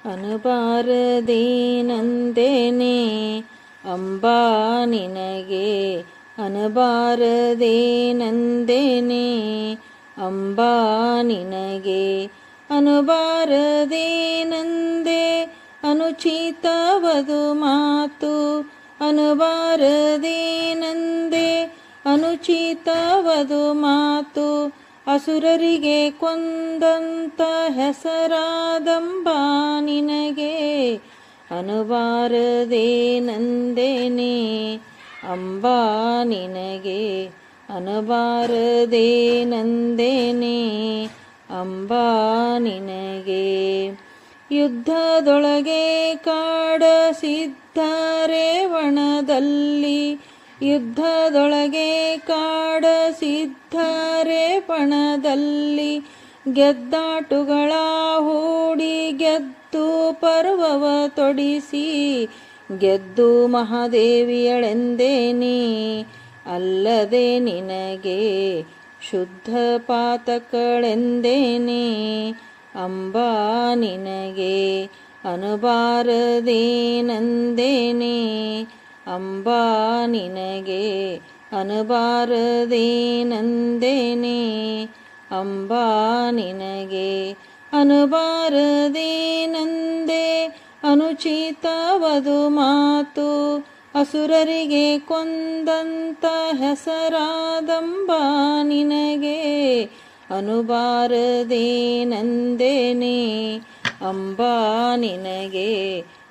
ಅನುಬಾರದೆ ನಂದೇನೆ ಅಂಬಾ ನಿನಗೆ ಅನುಬಾರದೆ ನಂದೇನೆ ಅಂಬಾ ನಿನಗೆ ಅನುಬಾರದೆ ನಂದೆ ಅನುಚಿತವದು ಮಾತು ಅನುಬಾರದೆ ನಂದೆ ಅನುಚಿತವದು ಮಾತು ಅಸುರರಿಗೆ ಕೊಂದಂತ ಹೆಸರಾದಂಬಾ ನಿನಗೆ ಅನುಬಾರದೆ ನಂದೇನೆ ಅಂಬಾ ನಿನಗೆ ಅನುಬಾರದೆ ನಂದೇನೆ ಅಂಬಾ ನಿನಗೆ ಯುದ್ಧದೊಳಗೆ ಕಾಡಸಿದ್ದರೆ ವಣದಲ್ಲಿ ಯುದ್ಧದೊಳಗೆ ಕಾಡಸಿದ್ದರೆ ಪಣದಲ್ಲಿ ಗೆದ್ದಾಟುಗಳ ಹೂಡಿ ಗೆದ್ದು ಪರ್ವವ ತೊಡಿಸಿ ಗೆದ್ದು ಮಹಾದೇವಿಯಳೆಂದೇನಿ ಅಲ್ಲದೆ ನಿನಗೆ ಶುದ್ಧ ಪಾತಕಳೆಂದೇನೆ ಅಂಬಾ ನಿನಗೆ ಅನುಬಾರದೆ ನಂದೇನೆ ಅಂಬಾ ನಿನಗೆ ಅನುಬಾರದೆ ನಂದೇನೆ ಅಂಬಾ ನಿನಗೆ ಅನುಬಾರದೆ ನಂದೆ ಅನುಚಿತವದು ಮಾತು ಅಸುರರಿಗೆ ಕೊಂದಂತ ಹೆಸರಾದಂಬಾ ನಿನಗೆ ಅನುಬಾರದೆ ನಂದೇನೆ ಅಂಬಾ ನಿನಗೆ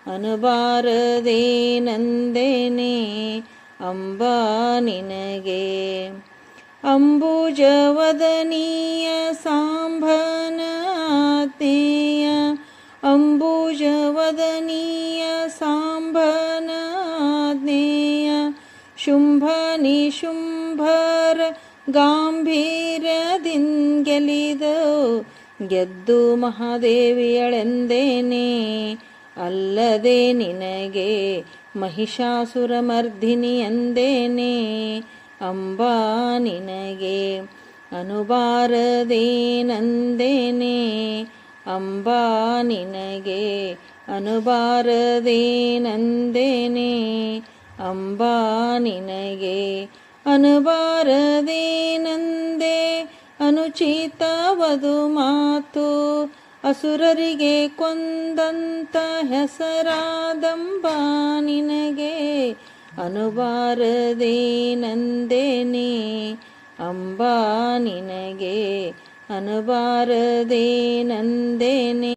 ಅನುಬಾರದೆ ನಂದೇನೆ ಅಂಬಾ ನಿನಗೆ ಅಂಬುಜವದನೀಯ ಸಾಂಬನ ಆಜ್ಞೆಯ ಅಂಬುಜವದನೀಯ ಸಾಂಬನ ಆಜ್ಞೆಯ ಶುಂಭ ನಿಶುಂಭರ ಗಾಂಭೀರ್ಯದಿಂಗೆಲಿದು ಗೆದ್ದು ಮಹಾದೇವಿಯಳೆಂದೇನೆ ಅಲ್ಲದೆ ನಿನಗೆ ಮಹಿಷಾಸುರಮರ್ಧಿನಿ ಎಂದೇನೆ ಅಂಬಾ ನಿನಗೆ ಅನುಬಾರದೆ ನಂದೇನೆ ಅಂಬಾ ನಿನಗೆ ಅನುಬಾರದೆ ನಂದೇನೆ ಅಂಬಾ ನಿನಗೆ ಅನುಬಾರದೆ ನಂದೆ ಅನುಚಿತವದು ಮಾತು ಅಸುರರಿಗೆ ಕೊಂದಂತ ಹೆಸರಾದಂಬಾ ನಿನಗೆ ಅನುಬಾರದೆ ನಂದೇನೆ ಅಂಬಾ ನಿನಗೆ ಅನುಬಾರದೆ ನಂದೇನೆ